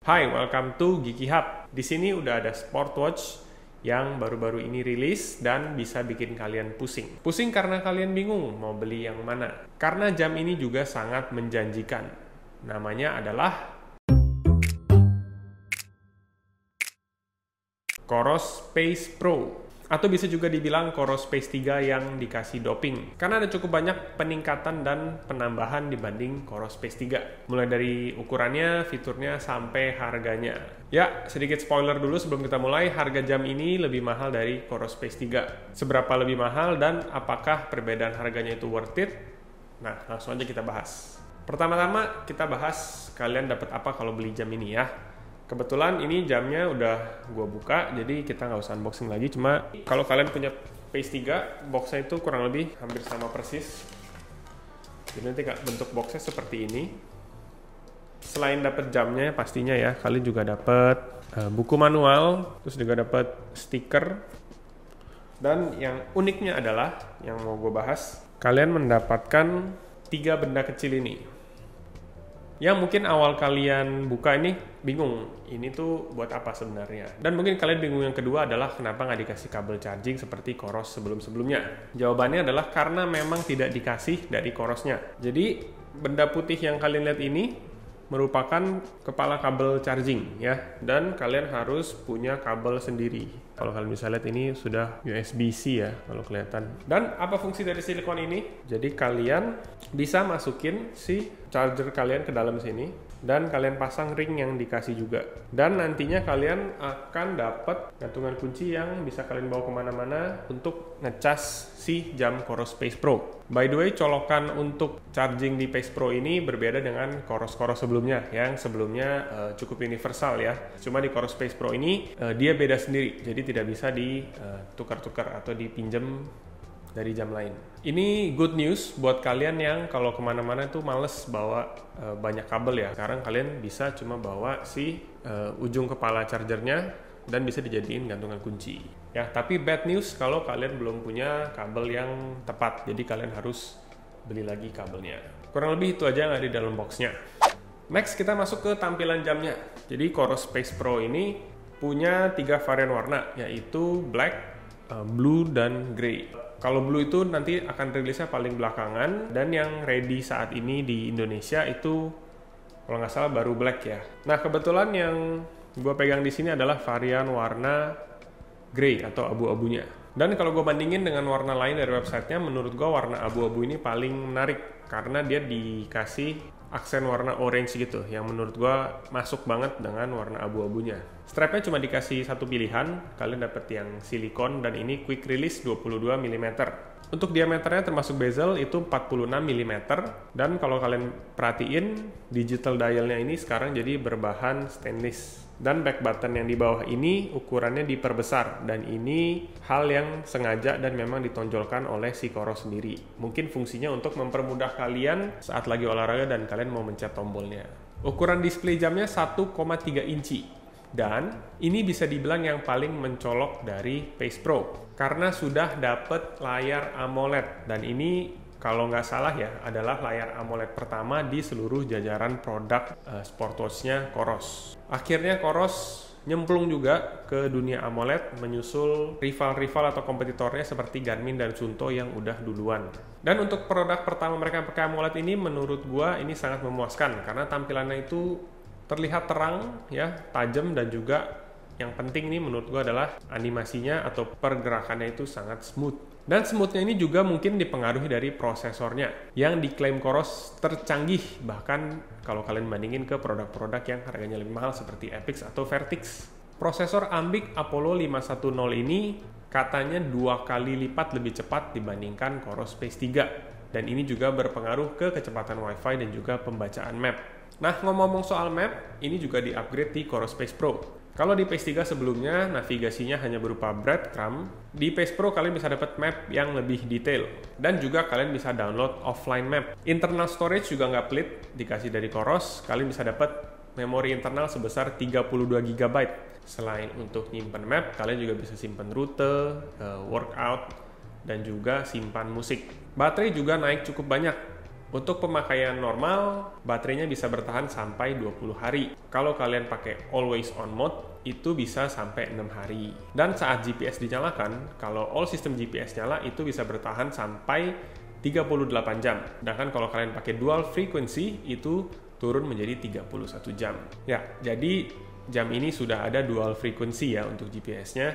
Hai, welcome to Geeky Hub. Di sini udah ada smartwatch yang baru-baru ini rilis dan bisa bikin kalian pusing. Pusing karena kalian bingung mau beli yang mana. Karena jam ini juga sangat menjanjikan. Namanya adalah Coros Space Pro. Atau bisa juga dibilang Coros Space 3 yang dikasih doping. Karena ada cukup banyak peningkatan dan penambahan dibanding Coros Space 3. Mulai dari ukurannya, fiturnya, sampai harganya. Ya, sedikit spoiler dulu sebelum kita mulai. Harga jam ini lebih mahal dari Coros Space 3. Seberapa lebih mahal dan apakah perbedaan harganya itu worth it? Nah, langsung aja kita bahas. Pertama-tama kita bahas kalian dapat apa kalau beli jam ini ya. Kebetulan ini jamnya udah gue buka, jadi kita nggak usah unboxing lagi. Cuma kalau kalian punya Space 3, boxnya itu kurang lebih hampir sama persis. Jadi nanti bentuk boxnya seperti ini. Selain dapat jamnya pastinya ya, kalian juga dapat buku manual, terus juga dapat stiker. Dan yang uniknya adalah, yang mau gue bahas, kalian mendapatkan 3 benda kecil ini. Yang mungkin awal kalian buka ini bingung, ini tuh buat apa sebenarnya? Dan mungkin kalian bingung yang kedua adalah kenapa nggak dikasih kabel charging seperti Coros sebelum-sebelumnya? Jawabannya adalah karena memang tidak dikasih dari Corosnya. Jadi benda putih yang kalian lihat ini merupakan kepala kabel charging ya, dan kalian harus punya kabel sendiri. Kalau kalian bisa lihat ini sudah USB-C ya kalau kelihatan. Dan apa fungsi dari silikon ini? Jadi kalian bisa masukin si charger kalian ke dalam sini dan kalian pasang ring yang dikasih juga. Dan nantinya kalian akan dapat gantungan kunci yang bisa kalian bawa kemana-mana untuk ngecas si jam Coros Space Pro. By the way, colokan untuk charging di Space Pro ini berbeda dengan Coros-Coros sebelumnya, yang sebelumnya cukup universal ya. Cuma di Coros Space Pro ini dia beda sendiri, jadi tidak bisa ditukar-tukar atau dipinjam dari jam lain. Ini good news buat kalian yang kalau kemana-mana tuh males bawa banyak kabel ya. Sekarang kalian bisa cuma bawa si ujung kepala chargernya dan bisa dijadiin gantungan kunci. Ya, tapi bad news kalau kalian belum punya kabel yang tepat. Jadi kalian harus beli lagi kabelnya. Kurang lebih itu aja yang ada di dalam boxnya. Next kita masuk ke tampilan jamnya. Jadi Coros Space Pro ini punya 3 varian warna, yaitu black, blue, dan grey. Kalau blue itu nanti akan rilisnya paling belakangan, dan yang ready saat ini di Indonesia itu kalau nggak salah baru black ya. Nah kebetulan yang gue pegang di sini adalah varian warna grey atau abu-abunya. Dan kalau gue bandingin dengan warna lain dari websitenya, menurut gue warna abu-abu ini paling menarik karena dia dikasih aksen warna orange gitu, yang menurut gue masuk banget dengan warna abu-abunya. Strapnya cuma dikasih satu pilihan, kalian dapet yang silikon dan ini quick release 22 mm. Untuk diameternya termasuk bezel itu 46 mm, dan kalau kalian perhatiin digital dialnya ini sekarang jadi berbahan stainless. Dan back button yang di bawah ini ukurannya diperbesar, dan ini hal yang sengaja dan memang ditonjolkan oleh si Coros sendiri. Mungkin fungsinya untuk mempermudah kalian saat lagi olahraga dan kalian mau mencet tombolnya. Ukuran display jamnya 1,3 inci. Dan ini bisa dibilang yang paling mencolok dari Space Pro karena sudah dapet layar AMOLED, dan ini kalau nggak salah ya adalah layar AMOLED pertama di seluruh jajaran produk smartwatch-nya Coros. Akhirnya Coros nyemplung juga ke dunia AMOLED, menyusul rival-rival atau kompetitornya seperti Garmin dan Suunto yang udah duluan. Dan untuk produk pertama mereka pakai AMOLED ini menurut gua ini sangat memuaskan karena tampilannya itu terlihat terang ya, tajam, dan juga yang penting nih menurut gua adalah animasinya atau pergerakannya itu sangat smooth. Dan smoothnya ini juga mungkin dipengaruhi dari prosesornya yang diklaim Coros tercanggih, bahkan kalau kalian bandingin ke produk-produk yang harganya lebih mahal seperti Epix atau Vertix. Prosesor Ambiq Apollo 510 ini katanya 2 kali lipat lebih cepat dibandingkan Coros Space 3, dan ini juga berpengaruh ke kecepatan Wi-Fi dan juga pembacaan map. Nah, ngomong-ngomong soal map, ini juga di-upgrade di Coros Space Pro. Kalau di Space 3 sebelumnya navigasinya hanya berupa breadcrumb, di Space Pro kalian bisa dapat map yang lebih detail, dan juga kalian bisa download offline map. Internal storage juga nggak pelit, dikasih dari Coros. Kalian bisa dapat memori internal sebesar 32 GB. Selain untuk nyimpen map, kalian juga bisa simpan rute, workout, dan juga simpan musik. Baterai juga naik cukup banyak. Untuk pemakaian normal, baterainya bisa bertahan sampai 20 hari. Kalau kalian pakai always on mode, itu bisa sampai 6 hari. Dan saat GPS dinyalakan, kalau all system GPS nyala, itu bisa bertahan sampai 38 jam. Sedangkan kalau kalian pakai dual frequency, itu turun menjadi 31 jam. Ya, jadi jam ini sudah ada dual frequency ya untuk GPS-nya,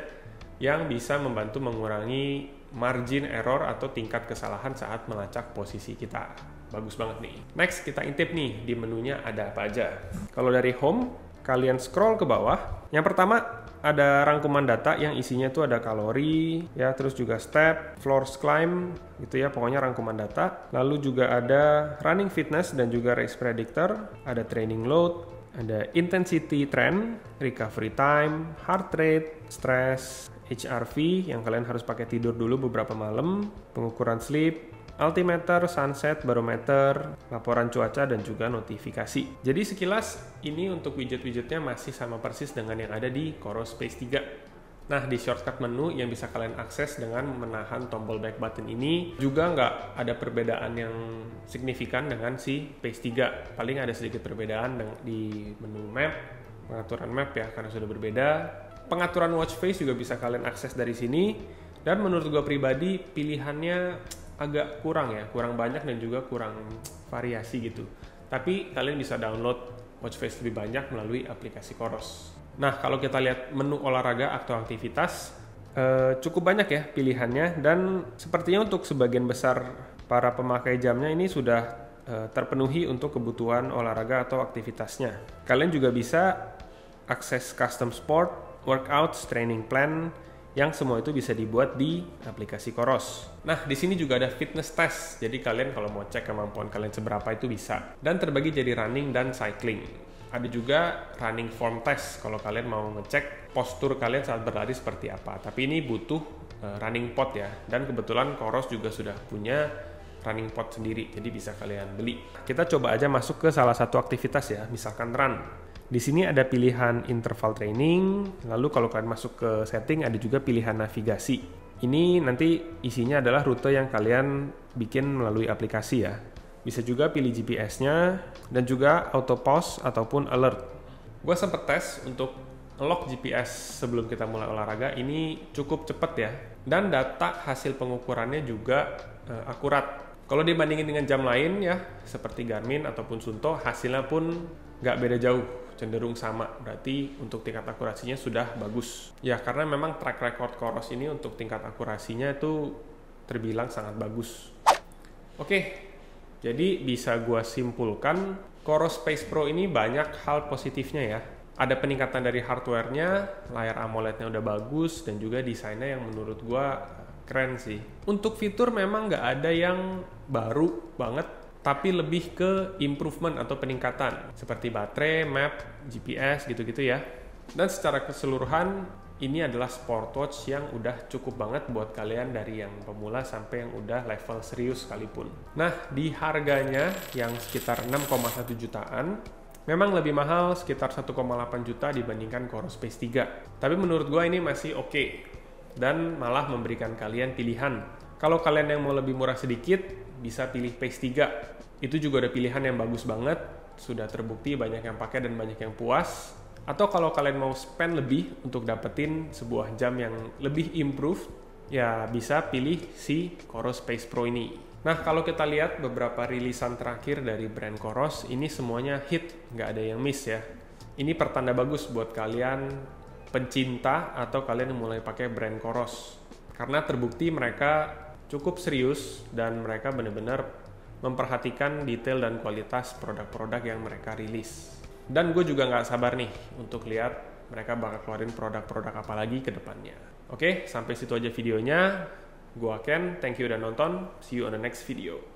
yang bisa membantu mengurangi margin error atau tingkat kesalahan saat melacak posisi kita. Bagus banget nih. Next, kita intip nih di menunya ada apa aja. Kalau dari home, kalian scroll ke bawah. Yang pertama, ada rangkuman data yang isinya itu ada kalori, ya, terus juga step, floors climb, gitu ya, pokoknya rangkuman data. Lalu juga ada running fitness dan juga race predictor, ada training load, ada intensity trend, recovery time, heart rate, stress, HRV yang kalian harus pakai tidur dulu beberapa malam, pengukuran sleep, altimeter, sunset, barometer, laporan cuaca, dan juga notifikasi. Jadi sekilas ini untuk widget-widgetnya masih sama persis dengan yang ada di Coros Space 3. Nah, di shortcut menu yang bisa kalian akses dengan menahan tombol back button ini juga nggak ada perbedaan yang signifikan dengan si Space 3. Paling ada sedikit perbedaan di menu map, pengaturan map ya, karena sudah berbeda. Pengaturan watch face juga bisa kalian akses dari sini. Dan menurut gue pribadi, pilihannya agak kurang ya, kurang banyak dan juga kurang variasi gitu. Tapi kalian bisa download watch face lebih banyak melalui aplikasi Coros. Nah, kalau kita lihat menu olahraga atau aktivitas, cukup banyak ya pilihannya, dan sepertinya untuk sebagian besar para pemakai jamnya ini sudah terpenuhi untuk kebutuhan olahraga atau aktivitasnya. Kalian juga bisa akses custom sport, workouts, training plan, yang semua itu bisa dibuat di aplikasi Coros. Nah, di sini juga ada fitness test. Jadi kalian kalau mau cek kemampuan kalian seberapa itu bisa. Dan terbagi jadi running dan cycling. Ada juga running form test kalau kalian mau ngecek postur kalian saat berlari seperti apa. Tapi ini butuh running pot ya. Dan kebetulan Coros juga sudah punya running pot sendiri. Jadi bisa kalian beli. Kita coba aja masuk ke salah satu aktivitas ya, misalkan run. Di sini ada pilihan interval training, lalu kalau kalian masuk ke setting ada juga pilihan navigasi. Ini nanti isinya adalah rute yang kalian bikin melalui aplikasi ya. Bisa juga pilih GPS-nya dan juga auto pause ataupun alert. Gue sempet tes untuk lock GPS sebelum kita mulai olahraga, ini cukup cepet ya. Dan data hasil pengukurannya juga akurat. Kalau dibandingin dengan jam lain ya, seperti Garmin ataupun Suunto, hasilnya pun nggak beda jauh, cenderung sama. Berarti untuk tingkat akurasinya sudah bagus. Ya, karena memang track record Coros ini untuk tingkat akurasinya itu terbilang sangat bagus. Oke, jadi bisa gua simpulkan, Coros Space Pro ini banyak hal positifnya ya. Ada peningkatan dari hardware-nya, layar AMOLED-nya udah bagus, dan juga desainnya yang menurut gua keren sih. Untuk fitur memang nggak ada yang baru banget, tapi lebih ke improvement atau peningkatan seperti baterai, map, GPS gitu-gitu ya. Dan secara keseluruhan ini adalah smartwatch yang udah cukup banget buat kalian dari yang pemula sampai yang udah level serius sekalipun. Nah, di harganya yang sekitar 6,1 jutaan, memang lebih mahal sekitar 1,8 juta dibandingkan Coros Space 3. Tapi menurut gua ini masih oke. Dan malah memberikan kalian pilihan. Kalau kalian yang mau lebih murah sedikit, bisa pilih Space 3. Itu juga ada pilihan yang bagus banget, sudah terbukti banyak yang pakai dan banyak yang puas. Atau kalau kalian mau spend lebih untuk dapetin sebuah jam yang lebih improve, ya bisa pilih si Coros Space Pro ini. Nah, kalau kita lihat beberapa rilisan terakhir dari brand Coros, ini semuanya hit, nggak ada yang miss ya. Ini pertanda bagus buat kalian pencinta atau kalian yang mulai pakai brand Coros, karena terbukti mereka cukup serius dan mereka benar-benar memperhatikan detail dan kualitas produk-produk yang mereka rilis. Dan gue juga nggak sabar nih untuk lihat mereka bakal keluarin produk-produk apa lagi ke depannya. Oke, sampai situ aja videonya. Gue Ken, thank you udah nonton. See you on the next video.